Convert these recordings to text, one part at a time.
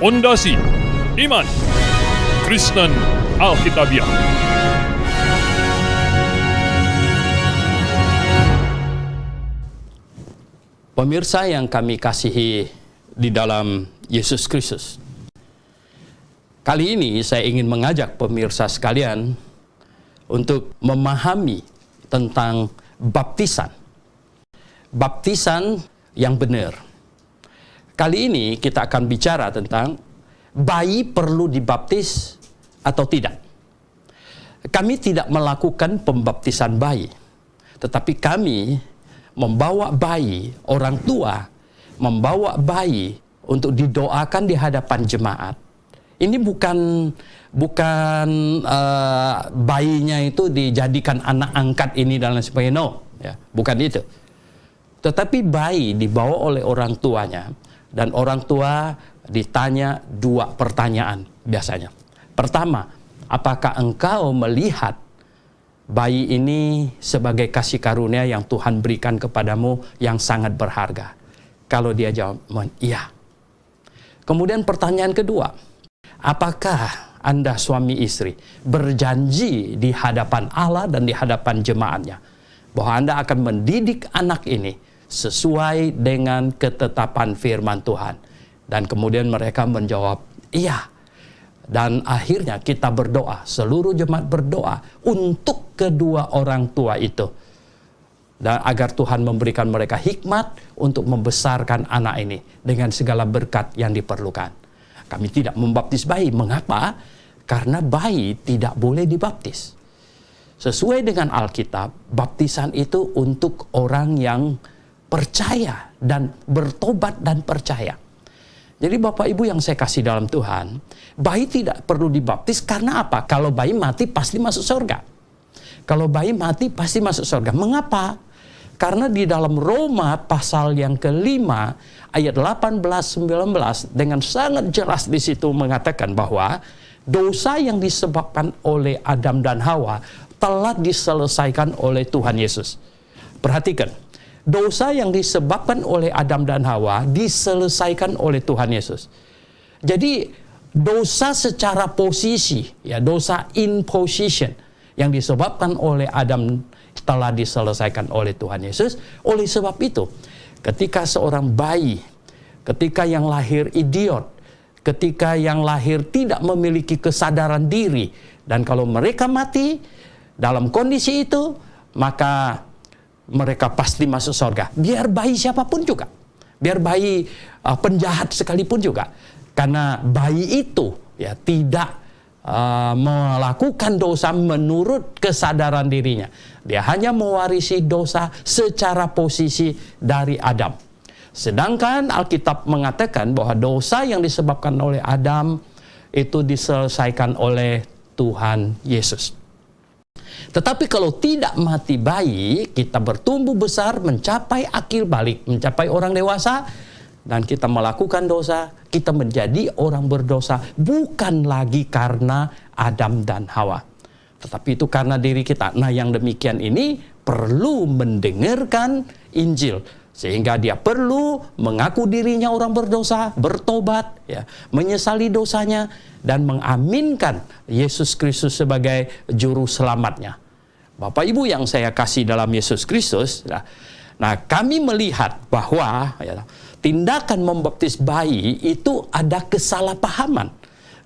Fondasi Iman Kristen Alkitabiah. Pemirsa yang kami kasihi di dalam Yesus Kristus, kali ini saya ingin mengajak pemirsa sekalian untuk memahami tentang baptisan. Baptisan yang benar. Kali ini kita akan bicara tentang bayi perlu dibaptis atau tidak. Kami tidak melakukan pembaptisan bayi, tetapi kami membawa bayi, orang tua membawa bayi untuk didoakan di hadapan jemaat. Ini bukan bayinya itu dijadikan anak angkat ini dan lain sebagainya, no, ya, bukan itu. Tetapi bayi dibawa oleh orang tuanya. Dan orang tua ditanya dua pertanyaan biasanya. Pertama, apakah engkau melihat bayi ini sebagai kasih karunia yang Tuhan berikan kepadamu yang sangat berharga? Kalau dia jawab, iya. Kemudian pertanyaan kedua, apakah Anda suami istri berjanji di hadapan Allah dan di hadapan jemaatnya bahwa Anda akan mendidik anak ini sesuai dengan ketetapan firman Tuhan? Dan kemudian mereka menjawab, iya. Dan akhirnya kita berdoa, seluruh jemaat berdoa untuk kedua orang tua itu. Dan agar Tuhan memberikan mereka hikmat untuk membesarkan anak ini dengan segala berkat yang diperlukan. Kami tidak membaptis bayi. Mengapa? Karena bayi tidak boleh dibaptis. Sesuai dengan Alkitab, baptisan itu untuk orang yang percaya dan bertobat dan percaya. Jadi Bapak Ibu yang saya kasih dalam Tuhan, bayi tidak perlu dibaptis karena apa? Kalau bayi mati pasti masuk surga. Kalau bayi mati pasti masuk surga. Mengapa? Karena di dalam Roma pasal yang kelima ayat 18-19 dengan sangat jelas di situ mengatakan bahwa dosa yang disebabkan oleh Adam dan Hawa telah diselesaikan oleh Tuhan Yesus. Perhatikan. Dosa yang disebabkan oleh Adam dan Hawa diselesaikan oleh Tuhan Yesus. Jadi dosa secara posisi, ya, dosa in position yang disebabkan oleh Adam telah diselesaikan oleh Tuhan Yesus. Oleh sebab itu, ketika seorang bayi, ketika yang lahir idiot, ketika yang lahir tidak memiliki kesadaran diri, dan kalau mereka mati dalam kondisi itu, maka mereka pasti masuk surga. Biar bayi siapapun juga. Biar bayi penjahat sekalipun juga. Karena bayi itu ya tidak melakukan dosa menurut kesadaran dirinya. Dia hanya mewarisi dosa secara posisi dari Adam. Sedangkan Alkitab mengatakan bahwa dosa yang disebabkan oleh Adam itu diselesaikan oleh Tuhan Yesus. Tetapi kalau tidak mati bayi, kita bertumbuh besar, mencapai akil balik, mencapai orang dewasa, dan kita melakukan dosa, kita menjadi orang berdosa, bukan lagi karena Adam dan Hawa. Tetapi itu karena diri kita. Nah, yang demikian ini perlu mendengarkan Injil. Sehingga dia perlu mengaku dirinya orang berdosa, bertobat, ya, menyesali dosanya, dan mengaminkan Yesus Kristus sebagai juru selamatnya. Bapak Ibu yang saya kasih dalam Yesus Kristus, nah kami melihat bahwa ya, tindakan membaptis bayi itu ada kesalahpahaman.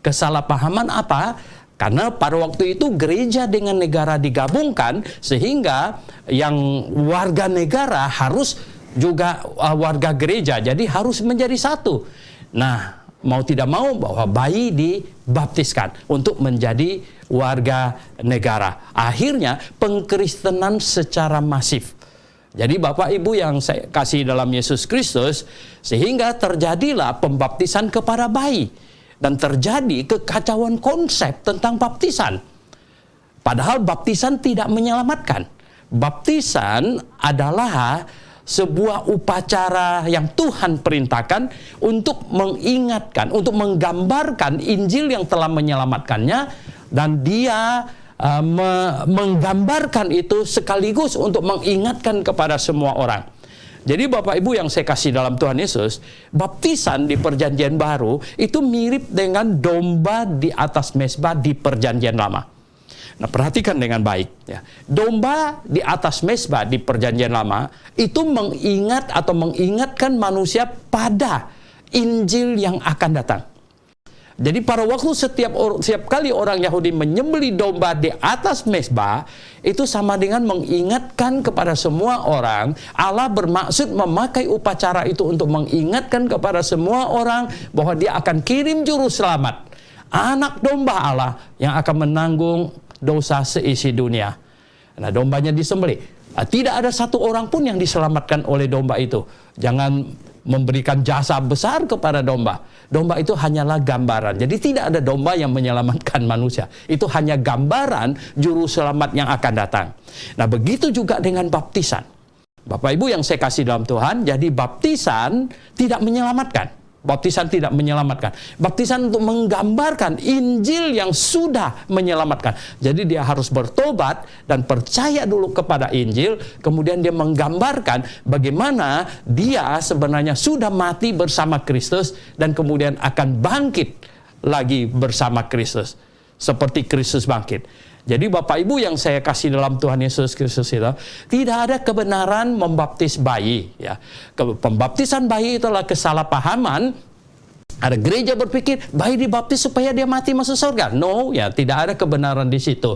Kesalahpahaman apa? Karena pada waktu itu gereja dengan negara digabungkan, sehingga yang warga negara harus juga warga gereja, jadi harus menjadi satu. Nah, mau tidak mau bahwa bayi dibaptiskan untuk menjadi warga negara. Akhirnya pengkristenan secara masif. Jadi Bapak Ibu yang saya kasih dalam Yesus Kristus, sehingga terjadilah pembaptisan kepada bayi. Dan terjadi kekacauan konsep tentang baptisan. Padahal baptisan tidak menyelamatkan. Baptisan adalah sebuah upacara yang Tuhan perintahkan untuk mengingatkan, untuk menggambarkan Injil yang telah menyelamatkannya, dan dia menggambarkan itu sekaligus untuk mengingatkan kepada semua orang. Jadi Bapak Ibu yang saya kasih dalam Tuhan Yesus, baptisan di Perjanjian Baru itu mirip dengan domba di atas mezbah di Perjanjian Lama. Nah, perhatikan dengan baik ya. Domba di atas mezbah di Perjanjian Lama itu mengingatkan manusia pada Injil yang akan datang. Jadi pada waktu setiap kali orang Yahudi menyembelih domba di atas mezbah, itu sama dengan mengingatkan kepada semua orang. Allah bermaksud memakai upacara itu untuk mengingatkan kepada semua orang bahwa dia akan kirim juru selamat, anak domba Allah yang akan menanggung dosa seisi dunia. Nah, dombanya disembelih. Tidak ada satu orang pun yang diselamatkan oleh domba itu. Jangan memberikan jasa besar kepada domba. Domba itu hanyalah gambaran. Jadi tidak ada domba yang menyelamatkan manusia. Itu hanya gambaran juru selamat yang akan datang. Nah, begitu juga dengan baptisan. Bapak Ibu yang saya kasih dalam Tuhan, jadi baptisan tidak menyelamatkan. Baptisan tidak menyelamatkan. Baptisan untuk menggambarkan Injil yang sudah menyelamatkan. Jadi dia harus bertobat dan percaya dulu kepada Injil. Kemudian dia menggambarkan bagaimana dia sebenarnya sudah mati bersama Kristus dan kemudian akan bangkit lagi bersama Kristus. Seperti Kristus bangkit. Jadi Bapak Ibu yang saya kasih dalam Tuhan Yesus Kristus itu, tidak ada kebenaran membaptis bayi. Ya. Pembaptisan bayi itulah kesalahpahaman. Ada gereja berpikir bayi dibaptis supaya dia mati masuk surga. No, ya tidak ada kebenaran di situ.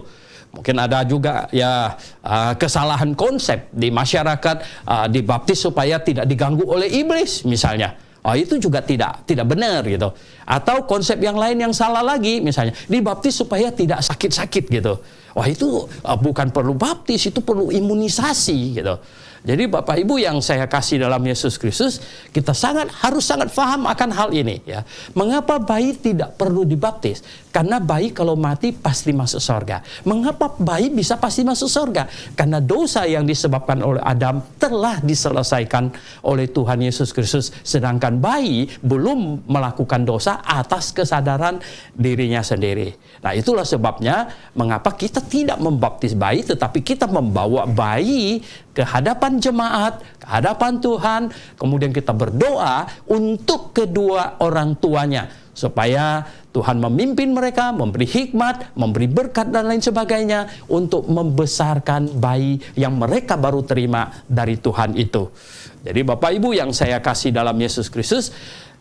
Mungkin ada juga ya kesalahan konsep di masyarakat, dibaptis supaya tidak diganggu oleh iblis misalnya. Itu juga tidak benar gitu. Atau konsep yang lain yang salah lagi, misalnya dibaptis supaya tidak sakit-sakit gitu. Itu bukan perlu baptis, itu perlu imunisasi gitu. Jadi Bapak Ibu yang saya kasih dalam Yesus Kristus, kita harus sangat paham akan hal ini ya. Mengapa bayi tidak perlu dibaptis? Karena bayi kalau mati pasti masuk surga. Mengapa bayi bisa pasti masuk surga? Karena dosa yang disebabkan oleh Adam telah diselesaikan oleh Tuhan Yesus Kristus, sedangkan bayi belum melakukan dosa atas kesadaran dirinya sendiri. Nah, itulah sebabnya mengapa kita tidak membaptis bayi, tetapi kita membawa bayi ke hadapan jemaat, ke hadapan Tuhan, kemudian kita berdoa untuk kedua orang tuanya, supaya Tuhan memimpin mereka, memberi hikmat, memberi berkat dan lain sebagainya, untuk membesarkan bayi yang mereka baru terima dari Tuhan itu. Jadi Bapak Ibu yang saya kasih dalam Yesus Kristus,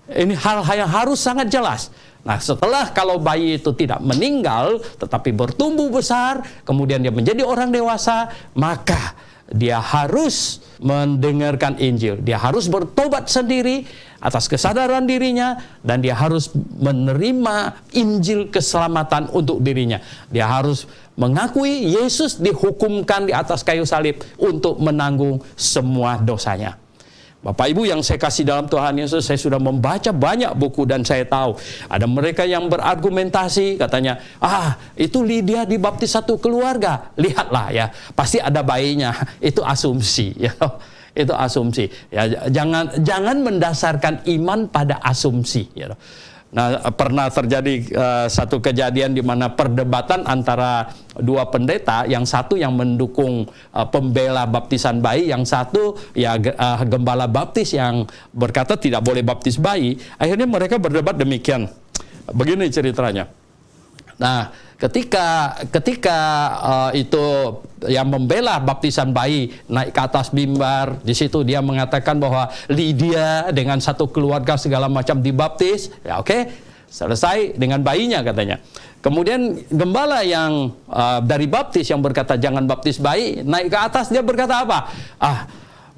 ini hal-hal yang harus sangat jelas. Nah, setelah kalau bayi itu tidak meninggal, tetapi bertumbuh besar, kemudian dia menjadi orang dewasa, maka dia harus mendengarkan Injil. Dia harus bertobat sendiri atas kesadaran dirinya, dan dia harus menerima Injil keselamatan untuk dirinya. Dia harus mengakui Yesus dihukumkan di atas kayu salib untuk menanggung semua dosanya. Bapak Ibu yang saya kasih dalam Tuhan Yesus, saya sudah membaca banyak buku dan saya tahu ada mereka yang berargumentasi, katanya, itu Lydia dibaptis satu keluarga. Lihatlah ya, pasti ada bayinya. Itu asumsi ya. Itu asumsi. Ya, jangan mendasarkan iman pada asumsi ya. Nah, pernah terjadi satu kejadian di mana perdebatan antara dua pendeta, yang satu yang mendukung pembela baptisan bayi, yang satu ya gembala baptis yang berkata tidak boleh baptis bayi. Akhirnya mereka berdebat demikian. Begini ceritanya. Nah, ketika itu yang membela baptisan bayi naik ke atas mimbar, di situ dia mengatakan bahwa Lydia dengan satu keluarga segala macam dibaptis, ya oke, selesai dengan bayinya katanya. Kemudian gembala yang dari baptis yang berkata jangan baptis bayi, naik ke atas, dia berkata apa?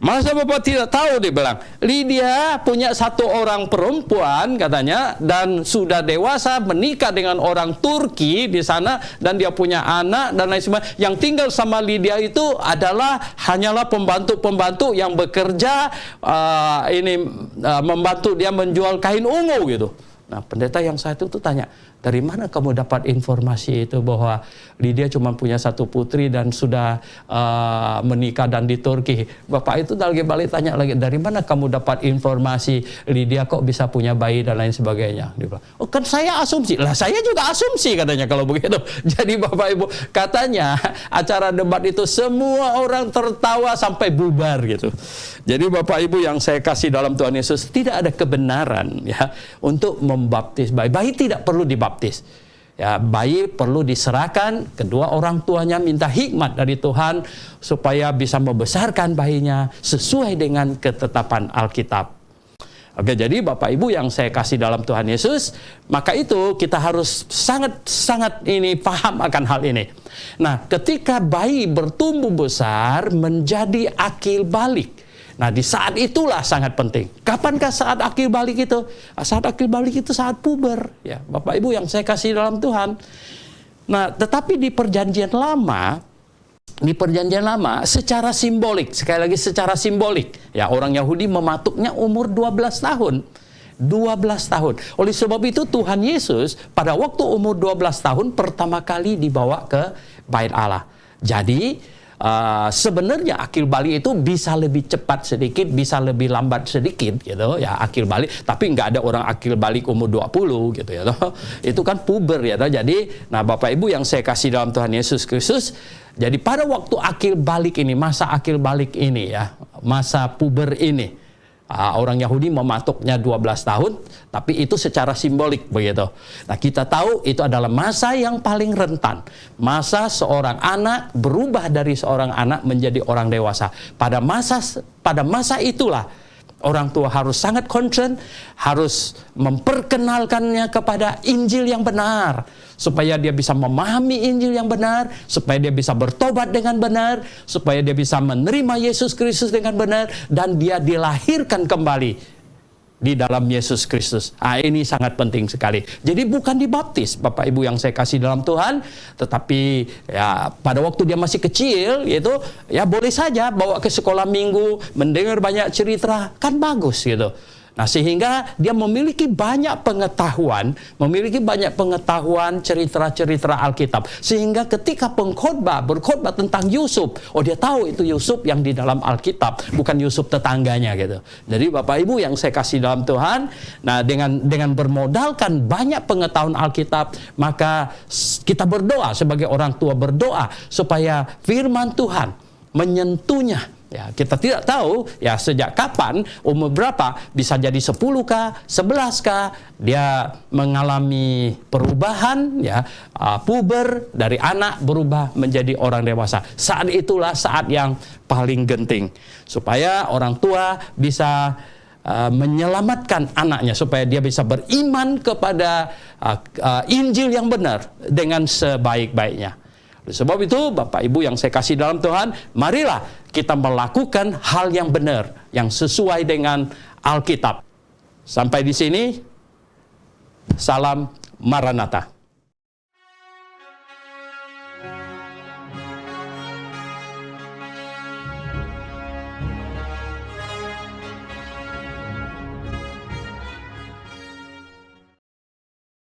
Masa Bapak tidak tahu, dia bilang, Lydia punya satu orang perempuan katanya, dan sudah dewasa, menikah dengan orang Turki di sana, dan dia punya anak dan lain sebagainya. Yang tinggal sama Lydia itu adalah hanyalah pembantu-pembantu yang bekerja membantu dia menjual kain ungu gitu. Nah, pendeta yang satu itu tanya, Dari mana kamu dapat informasi itu bahwa Lydia cuma punya satu putri dan sudah menikah dan di Turki? Bapak itu lagi balik tanya lagi, dari mana kamu dapat informasi Lydia kok bisa punya bayi dan lain sebagainya? Dia bilang, oh kan saya asumsi. Lah saya juga asumsi katanya kalau begitu. Jadi Bapak Ibu, katanya acara debat itu semua orang tertawa sampai bubar gitu. Jadi Bapak Ibu yang saya kasih dalam Tuhan Yesus, tidak ada kebenaran ya untuk membaptis bayi. Bayi tidak perlu dibaptis. Ya, bayi perlu diserahkan, kedua orang tuanya minta hikmat dari Tuhan supaya bisa membesarkan bayinya sesuai dengan ketetapan Alkitab. Oke, jadi Bapak Ibu yang saya kasih dalam Tuhan Yesus, maka itu kita harus sangat ini paham akan hal ini. Nah, ketika bayi bertumbuh besar menjadi akil balik. Nah, di saat itulah sangat penting. Kapankah saat akil balik itu? Saat akil balik itu saat puber. Ya, Bapak Ibu yang saya kasih dalam Tuhan. Nah, tetapi di perjanjian lama secara simbolik, sekali lagi secara simbolik, ya orang Yahudi mematuknya umur 12 tahun. 12 tahun. Oleh sebab itu Tuhan Yesus pada waktu umur 12 tahun pertama kali dibawa ke Bait Allah. Jadi sebenarnya akil balik itu bisa lebih cepat sedikit, bisa lebih lambat sedikit gitu ya akil balik, tapi nggak ada orang akil balik umur 20 gitu ya. Itu kan puber ya. Jadi nah Bapak Ibu yang saya kasih dalam Tuhan Yesus Kristus, jadi pada waktu akil balik ini, masa akil balik ini ya, masa puber ini, orang Yahudi mematuknya 12 tahun, tapi itu secara simbolik begitu. Nah, kita tahu itu adalah masa yang paling rentan. Masa seorang anak berubah dari seorang anak menjadi orang dewasa. Pada masa itulah orang tua harus sangat concern, harus memperkenalkannya kepada Injil yang benar, supaya dia bisa memahami Injil yang benar, supaya dia bisa bertobat dengan benar, supaya dia bisa menerima Yesus Kristus dengan benar, dan dia dilahirkan kembali di dalam Yesus Kristus. Ini sangat penting sekali. Jadi bukan dibaptis, Bapak Ibu yang saya kasih dalam Tuhan, tetapi ya pada waktu dia masih kecil, yaitu ya boleh saja bawa ke sekolah minggu, mendengar banyak cerita, kan bagus gitu. Nah, sehingga dia memiliki banyak pengetahuan cerita-cerita Alkitab. Sehingga ketika pengkhotbah berkhotbah tentang Yusuf, dia tahu itu Yusuf yang di dalam Alkitab, bukan Yusuf tetangganya gitu. Jadi Bapak Ibu yang saya kasih dalam Tuhan, nah dengan bermodalkan banyak pengetahuan Alkitab, maka kita berdoa sebagai orang tua, berdoa supaya firman Tuhan menyentuhnya. Ya, kita tidak tahu ya sejak kapan, umur berapa, bisa jadi 10K, 11K dia mengalami perubahan ya, puber dari anak berubah menjadi orang dewasa. Saat itulah saat yang paling genting supaya orang tua bisa menyelamatkan anaknya, supaya dia bisa beriman kepada Injil yang benar dengan sebaik-baiknya. Sebab itu Bapak Ibu yang saya kasih dalam Tuhan, marilah kita melakukan hal yang benar, yang sesuai dengan Alkitab. Sampai di sini, salam Maranatha.